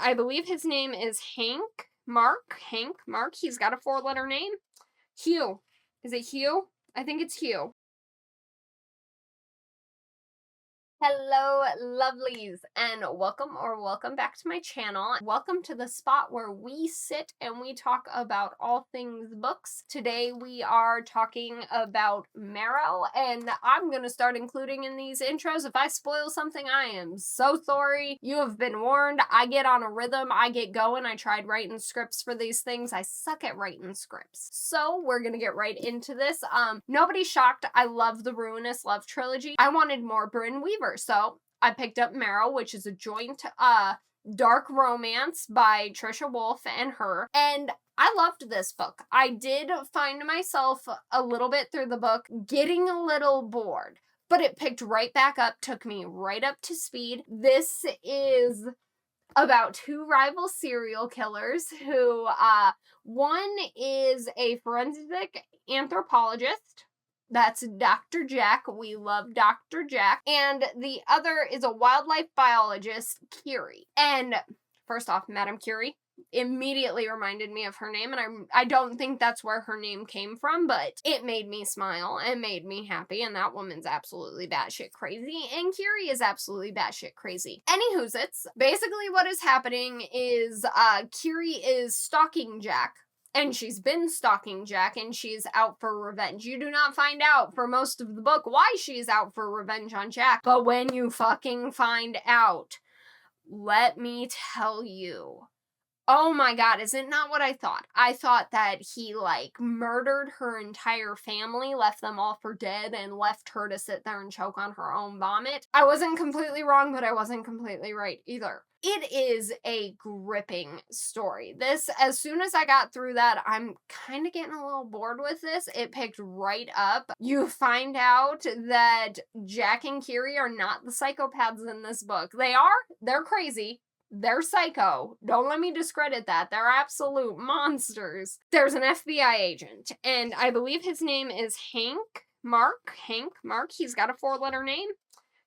I believe his name is Mark. He's got a 4-letter name. Hugh. Is it Hugh? I think it's Hugh. Hello, lovelies, and welcome back to my channel. Welcome to the spot where we sit and we talk about all things books. Today we are talking about Marrow, and I'm gonna start including in these intros. If I spoil something, I am so sorry. You have been warned. I get on a rhythm, I get going. I tried writing scripts for these things. I suck at writing scripts. So we're gonna get right into this. Nobody's shocked. I love the Ruinous Love Trilogy. I wanted more Brynne Weaver. So I picked up Marrow, which is a joint dark romance by Trisha Wolfe and her, and I loved this book. I did find myself a little bit through the book getting a little bored, but it picked right back up, took me right up to speed. This is about 2 rival serial killers who, one is a forensic anthropologist. That's Dr. Jack. We love Dr. Jack. And the other is a wildlife biologist, Curie. And first off, Madame Curie immediately reminded me of her name, and I don't think that's where her name came from, but it made me smile and made me happy, and that woman's absolutely batshit crazy, and Curie is absolutely batshit crazy. Anywho's, basically what is happening is Curie is stalking Jack. And she's been stalking Jack, and she's out for revenge. You do not find out for most of the book why she's out for revenge on Jack. But when you fucking find out, let me tell you, oh my god, is it not what I thought? I thought that he, murdered her entire family, left them all for dead, and left her to sit there and choke on her own vomit. I wasn't completely wrong, but I wasn't completely right either. It is a gripping story. This, as soon as I got through that, I'm kind of getting a little bored with this. It picked right up. You find out that Jack and Curie are not the psychopaths in this book. They're crazy. They're psycho. Don't let me discredit that. They're absolute monsters. There's an FBI agent, and I believe his name is Mark. He's got a 4-letter name.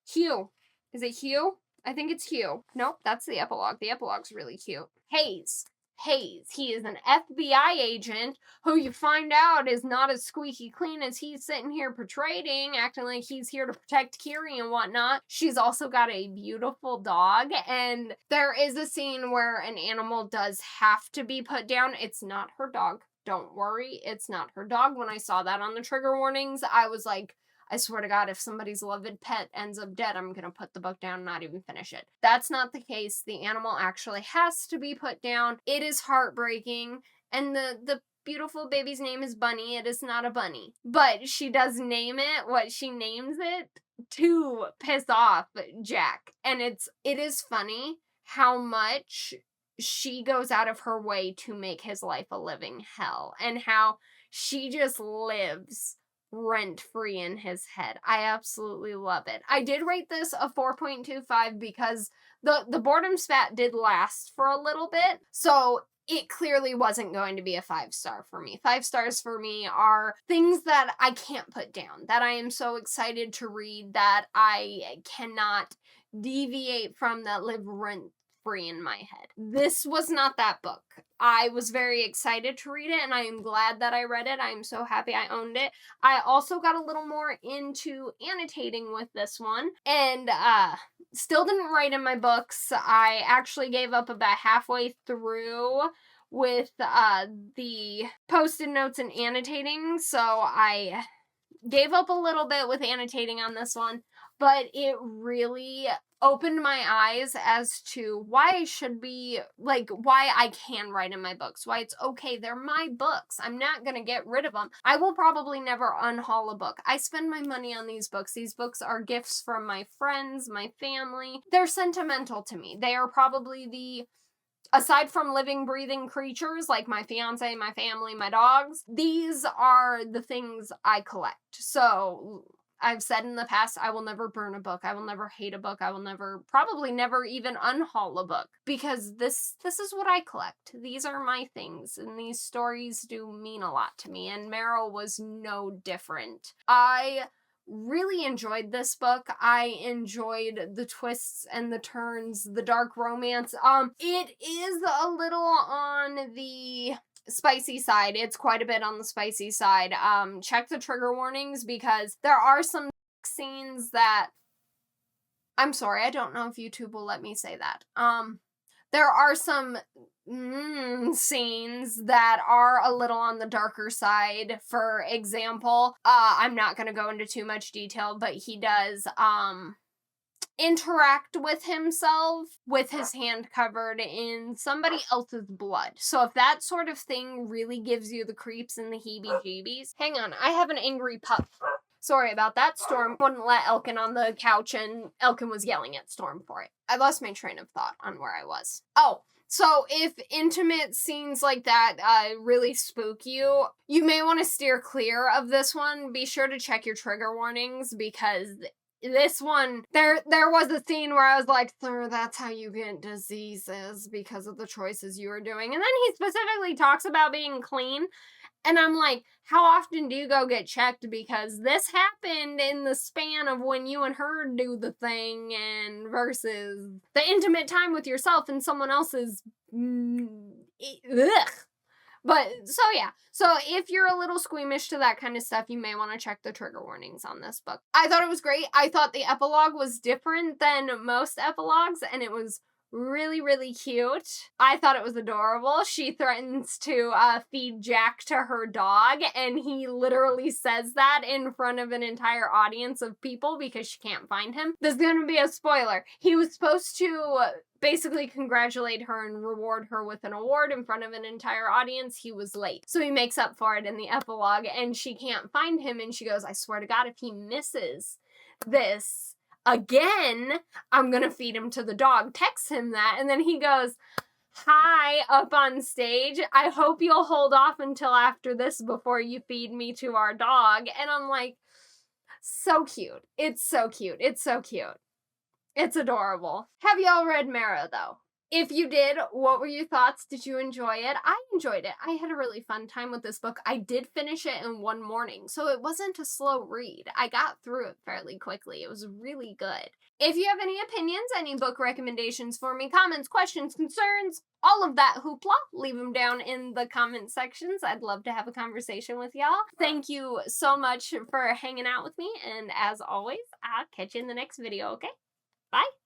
Hugh. Is it Hugh? I think it's Hugh. Nope, that's the epilogue. The epilogue's really cute. Hayes. He is an FBI agent who you find out is not as squeaky clean as he's sitting here portraying, acting like he's here to protect Curie and whatnot. She's also got a beautiful dog, and there is a scene where an animal does have to be put down. It's not her dog. Don't worry, it's not her dog. When I saw that on the trigger warnings, I was like, I swear to God, if somebody's beloved pet ends up dead, I'm gonna put the book down and not even finish it. That's not the case. The animal actually has to be put down. It is heartbreaking, and the beautiful baby's name is Bunny. It is not a bunny. But she does name it what she names it to piss off Jack. And it is funny how much she goes out of her way to make his life a living hell, and how she just lives rent-free in his head. I absolutely love it. I did rate this a 4.25 because the boredom spat did last for a little bit, so it clearly wasn't going to be a 5-star for me. 5 stars for me are things that I can't put down, that I am so excited to read, that I cannot deviate from, that live rent-free in my head. This was not that book. I was very excited to read it, and I am glad that I read it. I am so happy I owned it. I also got a little more into annotating with this one, and still didn't write in my books. I actually gave up about halfway through with the post-it notes and annotating, so I gave up a little bit with annotating on this one, but it really opened my eyes as to why I should be, why I can write in my books, why it's okay. They're my books. I'm not gonna get rid of them. I will probably never unhaul a book. I spend my money on these books. These books are gifts from my friends, my family. They're sentimental to me. They are probably aside from living, breathing creatures like my fiance, my family, my dogs, these are the things I collect. So I've said in the past, I will never burn a book. I will never hate a book. I will probably never even unhaul a book, because this is what I collect. These are my things, and these stories do mean a lot to me, and Marrow was no different. I Really enjoyed this book. I enjoyed the twists and the turns, the dark romance. It is a little on the spicy side. It's quite a bit on the spicy side. Check the trigger warnings because there are some scenes that, I'm sorry, I don't know if YouTube will let me say that. There are some scenes that are a little on the darker side. For example, I'm not going to go into too much detail, but he does interact with himself with his hand covered in somebody else's blood. So if that sort of thing really gives you the creeps and the heebie-jeebies, hang on, I have an angry pup. Sorry about that. Storm wouldn't let Elkin on the couch, and Elkin was yelling at Storm for it. I lost my train of thought on where I was. Oh, so if intimate scenes like that really spook you, you may want to steer clear of this one. Be sure to check your trigger warnings, because this one, there was a scene where I was like, sir, that's how you get diseases, because of the choices you were doing. And then he specifically talks about being clean. And I'm like, how often do you go get checked? Because this happened in the span of when you and her do the thing, and versus the intimate time with yourself and someone else's. Ugh. But, so yeah. So if you're a little squeamish to that kind of stuff, you may want to check the trigger warnings on this book. I thought it was great. I thought the epilogue was different than most epilogues, and it was really, really cute. I thought it was adorable. She threatens to feed Jack to her dog, and he literally says that in front of an entire audience of people because she can't find him. There's gonna be a spoiler. He was supposed to basically congratulate her and reward her with an award in front of an entire audience. He was late. So he makes up for it in the epilogue, and she can't find him, and she goes, I swear to God, if he misses this again, I'm gonna feed him to the dog. Texts him that, and then he goes, hi, up on stage. I hope you'll hold off until after this before you feed me to our dog. And I'm like, so cute. It's so cute. It's so cute. It's adorable. Have y'all read Marrow, though? If you did, what were your thoughts? Did you enjoy it? I enjoyed it. I had a really fun time with this book. I did finish it in one morning, so it wasn't a slow read. I got through it fairly quickly. It was really good. If you have any opinions, any book recommendations for me, comments, questions, concerns, all of that hoopla, leave them down in the comment sections. I'd love to have a conversation with y'all. Thank you so much for hanging out with me, and as always, I'll catch you in the next video, okay? Bye!